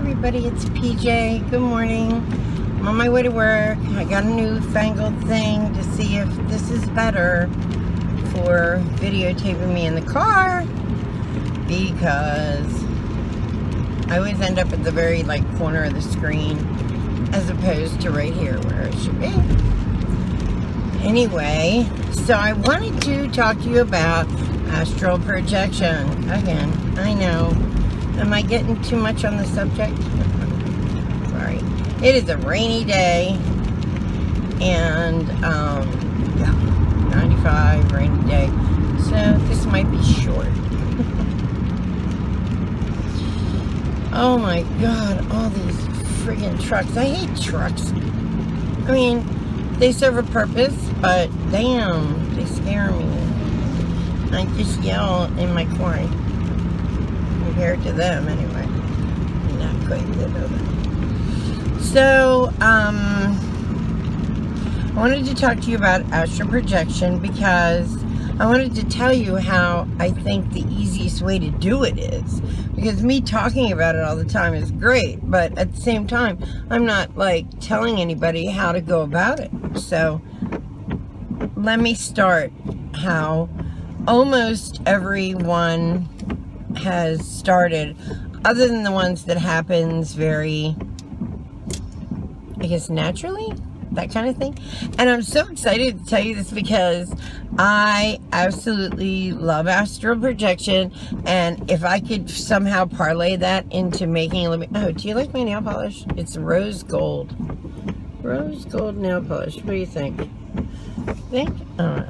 everybody, it's PJ. Good morning. I'm on my way to work. I got a newfangled thing to see if this is better for videotaping me in the car, because I always end up at the very corner of the screen as opposed to right here where it should be. Anyway, so I wanted to talk to you about astral projection. Again, I know. Am I getting too much on the subject? Sorry. It is a rainy day, and yeah, 95, rainy day. So this might be short. Oh my God, all these friggin' trucks. I hate trucks. I mean, they serve a purpose, but damn, they scare me. I just yell in my car. Compared to them, anyway. Not quite good over. So, I wanted to talk to you about astral projection because I wanted to tell you how I think the easiest way to do it is. Because me talking about it all the time is great, but at the same time, I'm not telling anybody how to go about it. So, let me start how almost everyone has started, other than the ones that happens very, I guess, naturally, that kind of thing. And I'm so excited to tell you this because I absolutely love astral projection, and if I could somehow parlay that into making a living. Oh, do you like my nail polish? It's rose gold. Rose gold nail polish. What do you think? I don't know.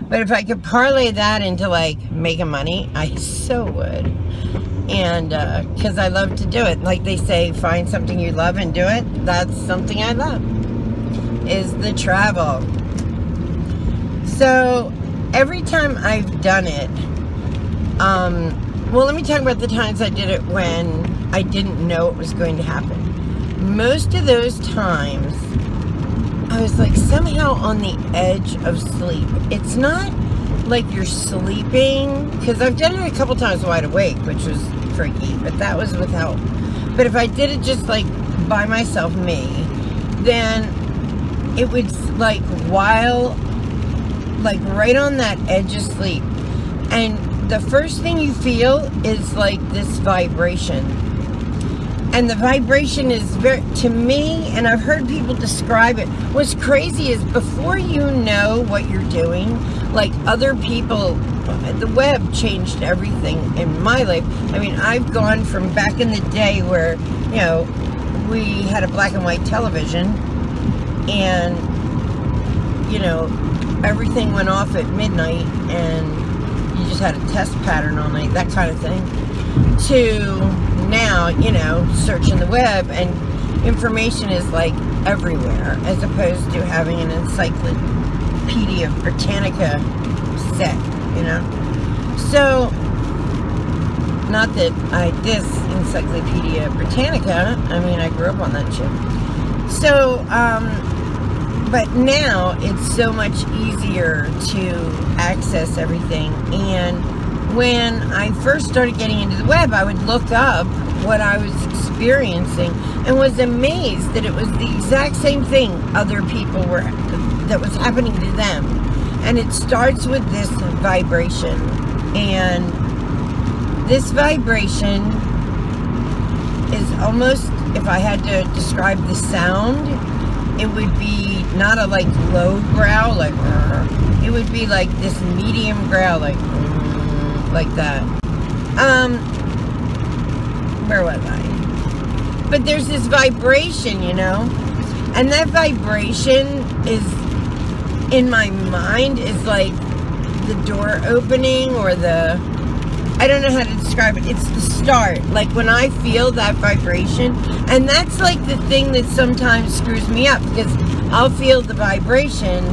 But if I could parlay that into making money, I so would. And because I love to do it. Like they say, find something you love and do it. That's something I love, is the travel. So every time I've done it, well, let me talk about the times I did it when I didn't know it was going to happen. Most of those times I was somehow on the edge of sleep. It's not like you're sleeping, because I've done it a couple times wide awake, which was freaky, but that was with help. But if I did it just by myself, me, then it would while right on that edge of sleep, and the first thing you feel is this vibration. And the vibration is very, to me, and I've heard people describe it, what's crazy is before you know what you're doing, other people, the web changed everything in my life. I mean, I've gone from back in the day where, we had a black and white television, and, everything went off at midnight, and you just had a test pattern all night, that kind of thing, to now, searching the web, and information is everywhere, as opposed to having an Encyclopedia Britannica set, So, not that I diss Encyclopedia Britannica, I mean, I grew up on that shit. So, but now it's so much easier to access everything, and when I first started getting into the web, I would look up what I was experiencing and was amazed that it was the exact same thing other people that was happening to them. And it starts with this vibration. And this vibration is almost, if I had to describe the sound, it would be not a low growl, it would be this medium growl, like that. Where was I? But there's this vibration, and that vibration is, in my mind, is the door opening, or I don't know how to describe it. It's the start. When I feel that vibration, and that's the thing that sometimes screws me up, because I'll feel the vibration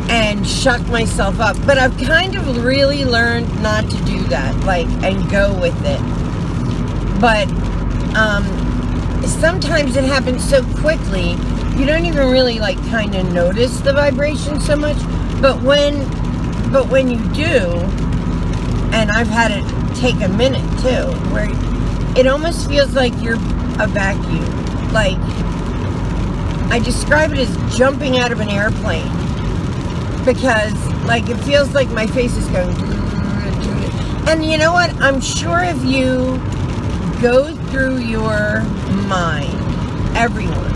and shut myself up. But I've kind of really learned not to do that, and go with it. But sometimes it happens so quickly, you don't even really kind of notice the vibration so much. But when you do, and I've had it take a minute too, where it almost feels like you're a vacuum. Like, I describe it as jumping out of an airplane, because like it feels like my face is going. And you know what? I'm sure if you go through your mind, everyone,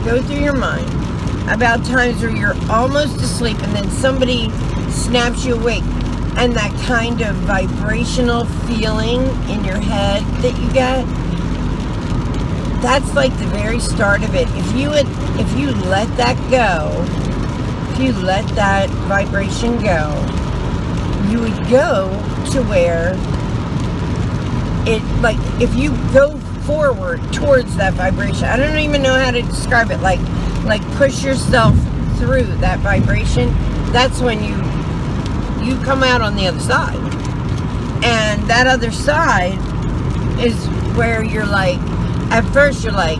go through your mind about times where you're almost asleep and then somebody snaps you awake, and that kind of vibrational feeling in your head that you get, that's like the very start of it. If you let that go, if you let that vibration go, you would go to where it, like, if you go forward towards that vibration, I don't even know how to describe it, like push yourself through that vibration, that's when you come out on the other side. And that other side is where you're like, at first you're like,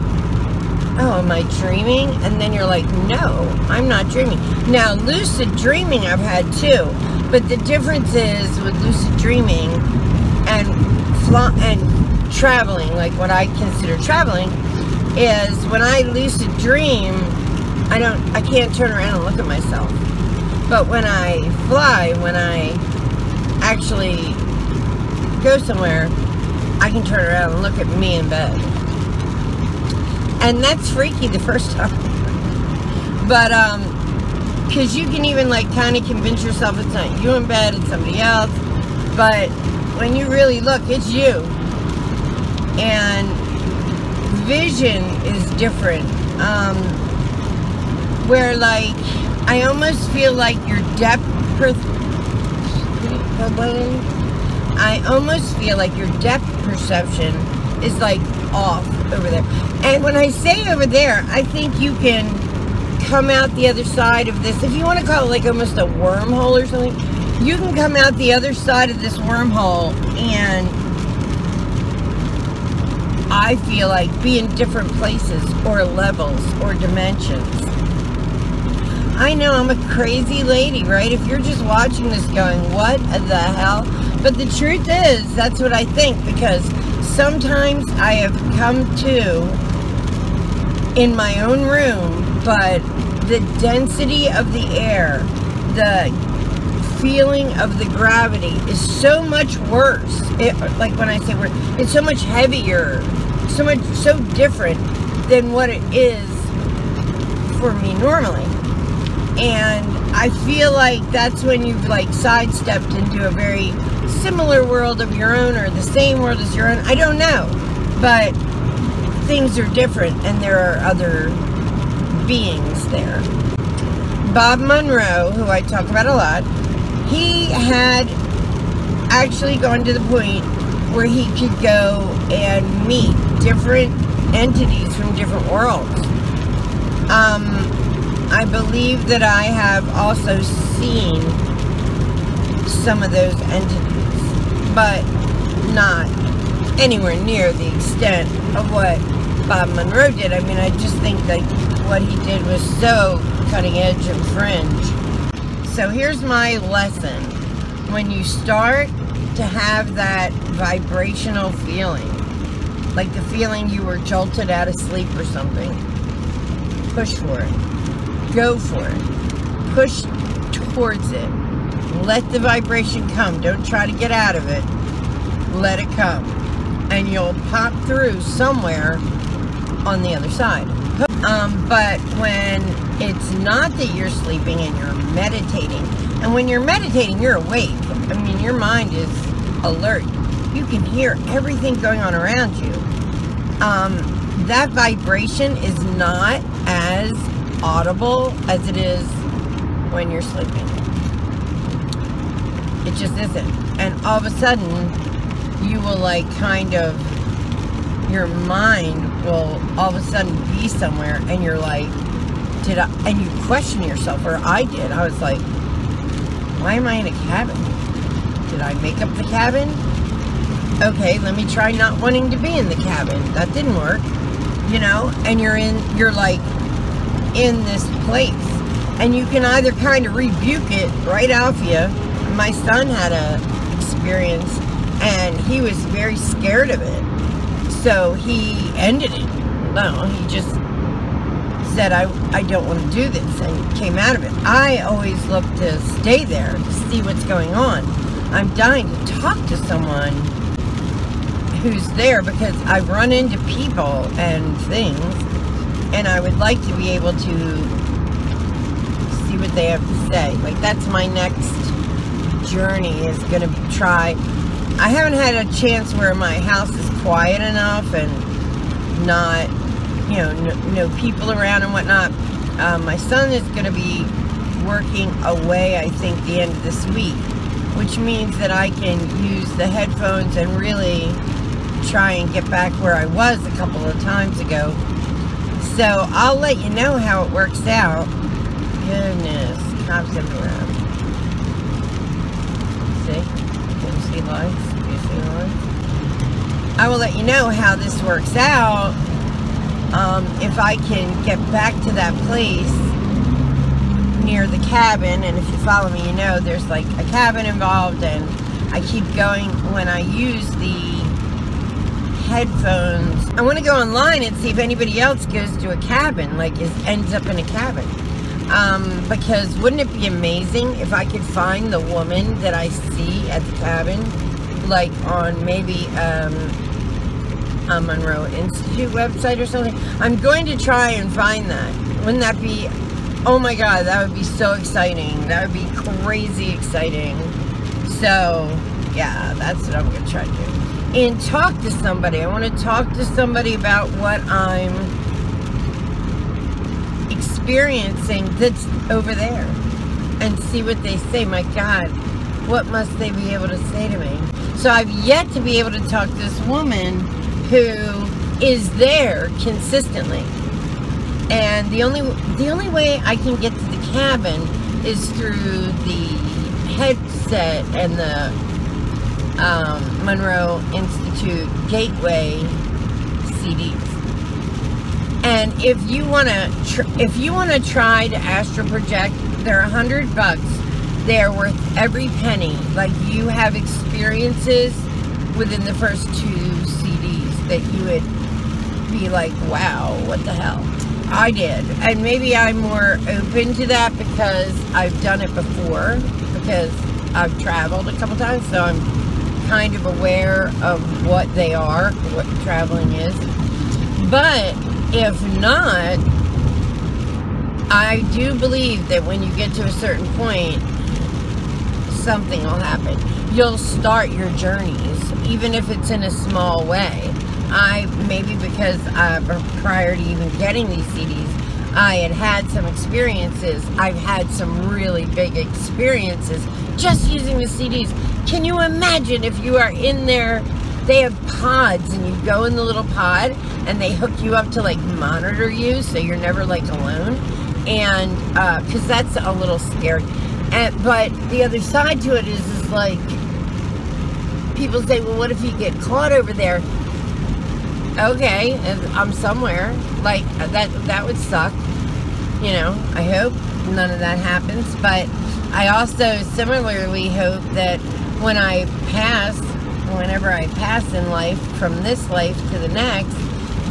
oh, am I dreaming? And then you're like, no, I'm not dreaming. Now, lucid dreaming I've had too, but the difference is with lucid dreaming and traveling, like what I consider traveling, is when I lucid dream, I can't turn around and look at myself. But when I fly, when I actually go somewhere, I can turn around and look at me in bed. And that's freaky the first time. But, because you can even, like, kind of convince yourself it's not you in bed, it's somebody else. But when you really look, it's you. And vision is different. Where, like, I almost feel like your depth I almost feel like your depth perception is, like, off over there. And when I say over there, I think you can come out the other side of this, if you want to call it like almost a wormhole or something, you can come out the other side of this wormhole and I feel like be in different places or levels or dimensions. I know I'm a crazy lady, right? If you're just watching this going, what the hell? But the truth is, that's what I think, because sometimes I have come to in my own room, but the density of the air, the feeling of the gravity is so much worse. Like when I say worse, it's so much heavier, so different than what it is for me normally. And I feel like that's when you've like sidestepped into a very similar world of your own, or the same world as your own. I don't know, but things are different and there are other beings there. Bob Monroe, who I talk about a lot, he had actually gone to the point where he could go and meet different entities from different worlds. I believe that I have also seen some of those entities, but not anywhere near the extent of what Bob Monroe did. I mean, I just think that what he did was so cutting edge and fringe. So here's my lesson. When you start to have that vibrational feeling, like the feeling you were jolted out of sleep or something, push for it. Go for it. Push towards it. Let the vibration come. Don't try to get out of it. Let it come. And you'll pop through somewhere on the other side. But when it's not that you're sleeping and you're meditating, and when you're meditating, you're awake. I mean, your mind is alert. You can hear everything going on around you. That vibration is not as audible as it is when you're sleeping. It just isn't. And all of a sudden, you will like kind of, your mind will all of a sudden be somewhere and you're like, and you question yourself, or I did. I was like, why am I in a cabin? Did I make up the cabin? Okay, let me try not wanting to be in the cabin. That didn't work, you know? And you're like in this place, and you can either kind of rebuke it right off you. My son had a experience and he was very scared of it, So he ended it. No, he just said, I don't want to do this, and came out of it. I always look to stay there to see what's going on. I'm dying to talk to someone who's there, because I've run into people and things, and I would like to be able to see what they have to say. Like, that's my next journey, is going to try. I haven't had a chance where my house is quiet enough and not, you know, no people around and whatnot. My son is going to be working away, I think, the end of this week, which means that I can use the headphones and really try and get back where I was a couple of times ago. So I'll let you know how it works out. Goodness, cops everywhere. See? Can you see lights? Do you see lights? I will let you know how this works out. If I can get back to that place near the cabin, and if you follow me, you know there's like a cabin involved, and I keep going when I use the headphones. I want to go online and see if anybody else goes to a cabin, like ends up in a cabin. Because wouldn't it be amazing if I could find the woman that I see at the cabin, like on maybe a Monroe Institute website or something? I'm going to try and find that. Wouldn't that be, oh my God, that would be so exciting. That would be crazy exciting. So, yeah, that's what I'm going to try to do. And talk to somebody. I want to talk to somebody about what I'm experiencing that's over there, and see what they say. My God, what must they be able to say to me? So I've yet to be able to talk to this woman who is there consistently, and the only way I can get to the cabin is through the headset and the Monroe Institute Gateway CDs. And if you want to try to astral project, they're $100. They're worth every penny. Like, you have experiences within the first 2 CDs that you would be like, wow, what the hell? I did. And maybe I'm more open to that because I've done it before, because I've traveled a couple times, so I'm kind of aware of what they are, what traveling is. But if not, I do believe that when you get to a certain point, something will happen. You'll start your journeys, even if it's in a small way. Maybe because prior to even getting these CDs, I had some experiences. I've had some really big experiences just using the CDs. Can you imagine if you are in there? They have pods, and you go in the little pod, and they hook you up to like monitor you, so you're never like alone. And because that's a little scary. But the other side to it is like, people say, well, what if you get caught over there? Okay, and I'm somewhere. Like, that would suck. You know, I hope none of that happens. But I also similarly hope that whenever I pass in life, from this life to the next,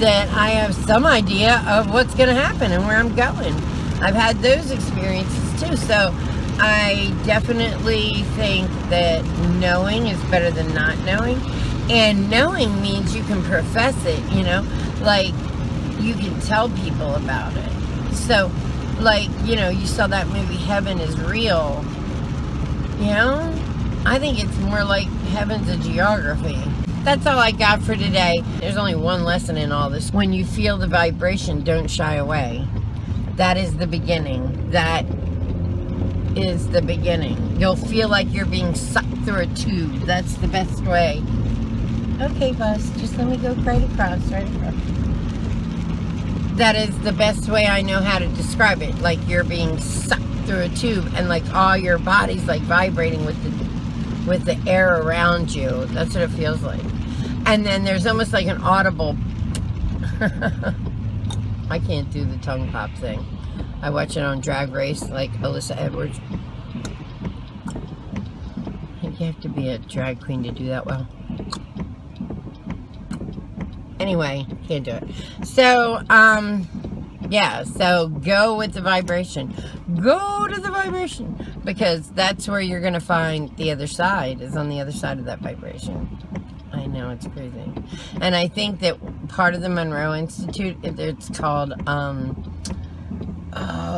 that I have some idea of what's going to happen and where I'm going. I've had those experiences too. So I definitely think that knowing is better than not knowing. And knowing means you can profess it, you know, like you can tell people about it. So, like, you know, you saw that movie Heaven is Real, you know? I think it's more like heaven's a geography. That's all I got for today. There's only one lesson in all this. When you feel the vibration, don't shy away. That is the beginning. That is the beginning. You'll feel like you're being sucked through a tube. That's the best way. Okay, bus, just let me go right across. That is the best way I know how to describe it. Like you're being sucked through a tube, and like all your body's like vibrating with the air around you. That's what it feels like. And then there's almost like an audible. I can't do the tongue pop thing. I watch it on Drag Race, like Alyssa Edwards. I think you have to be a drag queen to do that well. Anyway, can't do it. So, yeah, so go with the vibration. Go to the vibration. Because that's where you're going to find the other side, is on the other side of that vibration. I know, it's crazy. And I think that part of the Monroe Institute, it's called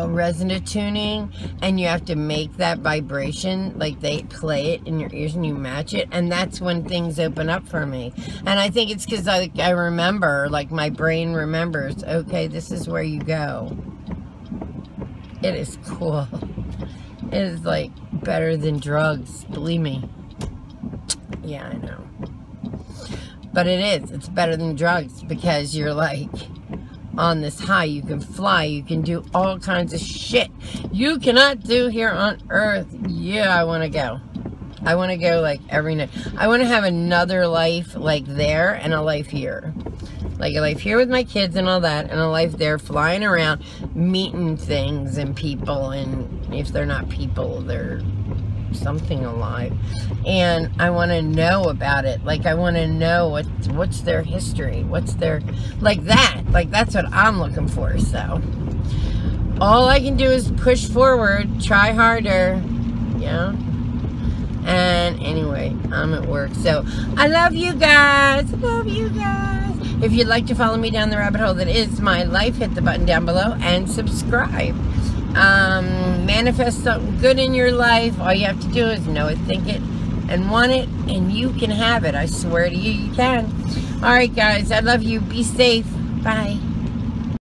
resonant tuning, and you have to make that vibration, like they play it in your ears and you match it, and that's when things open up for me. And I think it's because I remember, like my brain remembers, okay, this is where you go. It is cool. It is like better than drugs, believe me. Yeah, I know. But it is. It's better than drugs because you're like on this high. You can fly. You can do all kinds of shit you cannot do here on Earth. Yeah, I want to go. I want to go like every night. I want to have another life like there and a life here. Like a life here with my kids and all that, and a life there flying around, meeting things and people, and if they're not people, they're something alive. And I want to know about it. Like, I want to know what's their history, what's their, like that. Like, that's what I'm looking for. So all I can do is push forward, try harder, yeah. And anyway, I'm at work, so I love you guys. I love you guys. If you'd like to follow me down the rabbit hole that is my life, hit the button down below and subscribe. Manifest something good in your life. All you have to do is know it, think it, and want it, and you can have it. I swear to you, you can. All right, guys, I love you. Be safe. Bye.